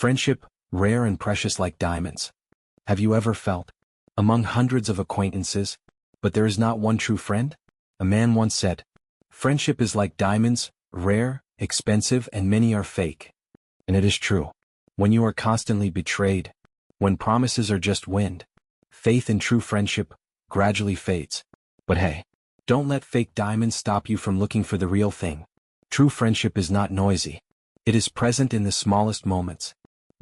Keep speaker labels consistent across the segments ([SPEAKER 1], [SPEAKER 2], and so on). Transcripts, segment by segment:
[SPEAKER 1] Friendship, rare and precious like diamonds. Have you ever felt, among hundreds of acquaintances, but there is not one true friend? A man once said, friendship is like diamonds, rare, expensive, and many are fake. And it is true. When you are constantly betrayed, when promises are just wind, faith in true friendship gradually fades. But hey, don't let fake diamonds stop you from looking for the real thing. True friendship is not noisy. It is present in the smallest moments.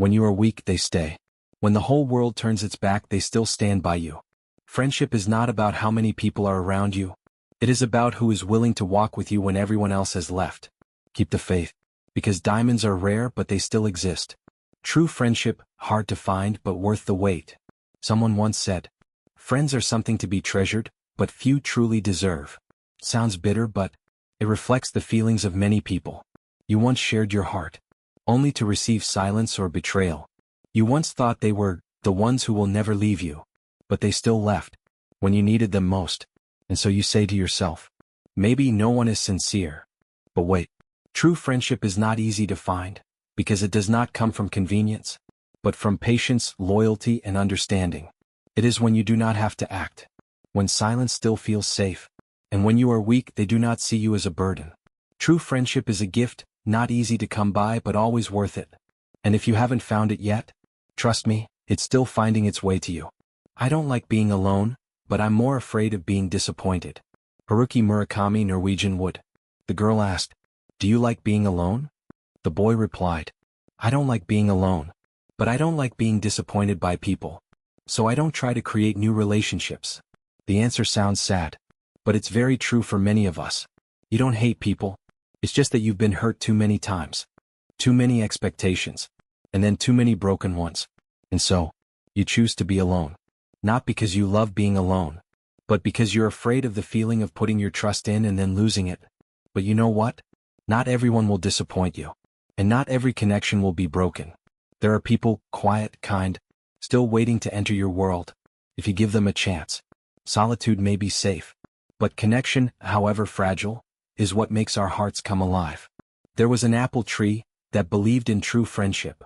[SPEAKER 1] When you are weak, they stay. When the whole world turns its back, they still stand by you. Friendship is not about how many people are around you. It is about who is willing to walk with you when everyone else has left. Keep the faith, because diamonds are rare but they still exist. True friendship, hard to find but worth the wait. Someone once said, friends are something to be treasured, but few truly deserve. Sounds bitter, but it reflects the feelings of many people. You once shared your heart, only to receive silence or betrayal. You once thought they were the ones who will never leave you, but they still left when you needed them most. And so you say to yourself, maybe no one is sincere. But wait, true friendship is not easy to find, because it does not come from convenience, but from patience, loyalty, and understanding. It is when you do not have to act, when silence still feels safe, and when you are weak they do not see you as a burden. True friendship is a gift, not easy to come by but always worth it. And if you haven't found it yet, trust me, it's still finding its way to you. I don't like being alone, but I'm more afraid of being disappointed. Haruki Murakami, Norwegian Wood. The girl asked, do you like being alone? The boy replied, I don't like being alone, but I don't like being disappointed by people. So I don't try to create new relationships. The answer sounds sad, but it's very true for many of us. You don't hate people, it's just that you've been hurt too many times. Too many expectations, and then too many broken ones. And so, you choose to be alone. Not because you love being alone, but because you're afraid of the feeling of putting your trust in and then losing it. But you know what? Not everyone will disappoint you. And not every connection will be broken. There are people, quiet, kind, still waiting to enter your world, if you give them a chance. Solitude may be safe, but connection, however fragile, is what makes our hearts come alive. There was an apple tree that believed in true friendship.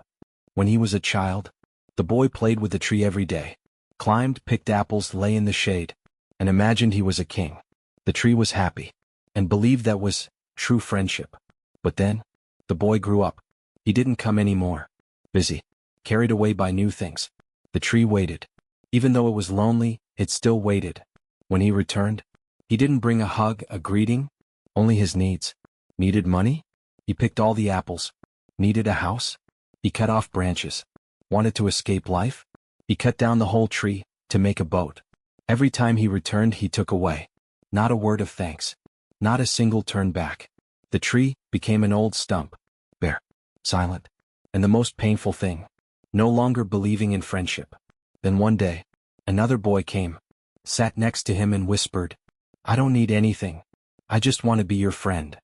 [SPEAKER 1] When he was a child, the boy played with the tree every day, climbed, picked apples, lay in the shade, and imagined he was a king. The tree was happy, and believed that was true friendship. But then, the boy grew up. He didn't come anymore. Busy, carried away by new things. The tree waited. Even though it was lonely, it still waited. When he returned, he didn't bring a hug, a greeting, only his needs. Needed money? He picked all the apples. Needed a house? He cut off branches. Wanted to escape life? He cut down the whole tree to make a boat. Every time he returned, he took away. Not a word of thanks. Not a single turn back. The tree became an old stump, bare, silent, and the most painful thing, no longer believing in friendship. Then one day, another boy came, sat next to him and whispered, I don't need anything. I just want to be your friend.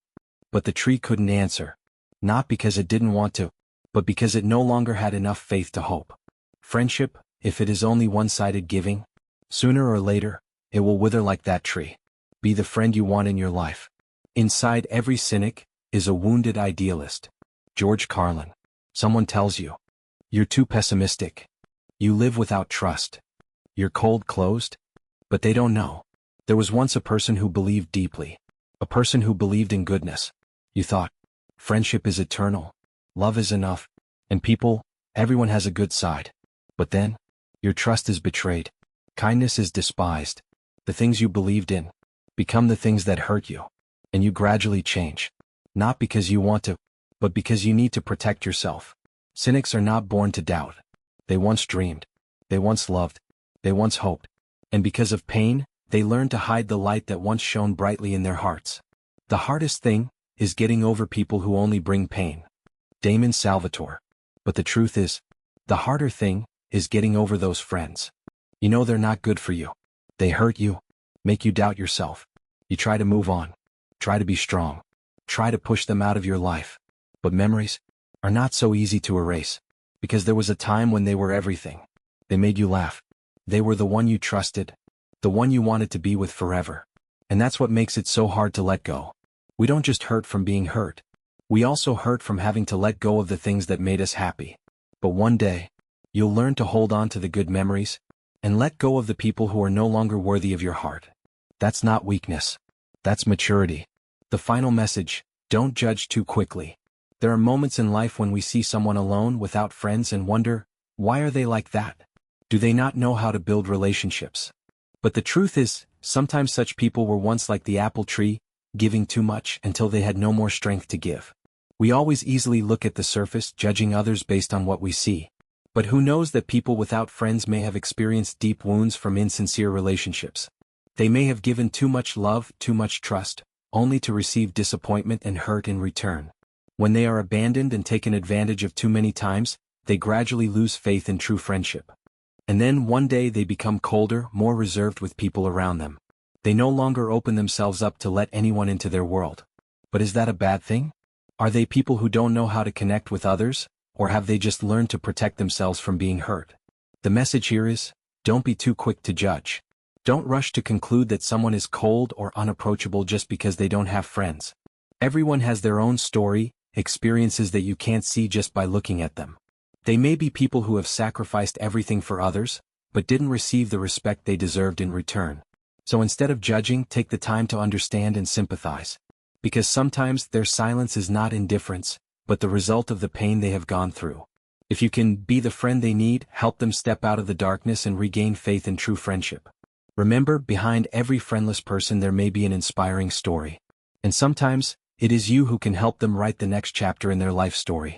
[SPEAKER 1] But the tree couldn't answer, not because it didn't want to, but because it no longer had enough faith to hope. Friendship, if it is only one-sided giving, sooner or later, it will wither like that tree. Be the friend you want in your life. Inside every cynic is a wounded idealist. George Carlin. Someone tells you, you're too pessimistic. You live without trust. You're cold-closed. But they don't know. There was once a person who believed deeply. A person who believed in goodness. You thought, friendship is eternal. Love is enough. And people, everyone has a good side. But then, your trust is betrayed. Kindness is despised. The things you believed in become the things that hurt you. And you gradually change. Not because you want to, but because you need to protect yourself. Cynics are not born to doubt. They once dreamed. They once loved. They once hoped. And because of pain, they learn to hide the light that once shone brightly in their hearts. The hardest thing is getting over people who only bring pain. Damon Salvatore. But the truth is, the harder thing is getting over those friends. You know they're not good for you. They hurt you, make you doubt yourself. You try to move on. Try to be strong. Try to push them out of your life. But memories are not so easy to erase, because there was a time when they were everything. They made you laugh. They were the one you trusted, the one you wanted to be with forever. And that's what makes it so hard to let go. We don't just hurt from being hurt. We also hurt from having to let go of the things that made us happy. But one day, you'll learn to hold on to the good memories and let go of the people who are no longer worthy of your heart. That's not weakness. That's maturity. The final message: don't judge too quickly. There are moments in life when we see someone alone without friends and wonder, why are they like that? Do they not know how to build relationships? But the truth is, sometimes such people were once like the apple tree, giving too much until they had no more strength to give. We always easily look at the surface, judging others based on what we see. But who knows that people without friends may have experienced deep wounds from insincere relationships. They may have given too much love, too much trust, only to receive disappointment and hurt in return. When they are abandoned and taken advantage of too many times, they gradually lose faith in true friendship. And then one day they become colder, more reserved with people around them. They no longer open themselves up to let anyone into their world. But is that a bad thing? Are they people who don't know how to connect with others, or have they just learned to protect themselves from being hurt? The message here is, don't be too quick to judge. Don't rush to conclude that someone is cold or unapproachable just because they don't have friends. Everyone has their own story, experiences that you can't see just by looking at them. They may be people who have sacrificed everything for others, but didn't receive the respect they deserved in return. So instead of judging, take the time to understand and sympathize. Because sometimes their silence is not indifference, but the result of the pain they have gone through. If you can be the friend they need, help them step out of the darkness and regain faith in true friendship. Remember, behind every friendless person there may be an inspiring story. And sometimes, it is you who can help them write the next chapter in their life story.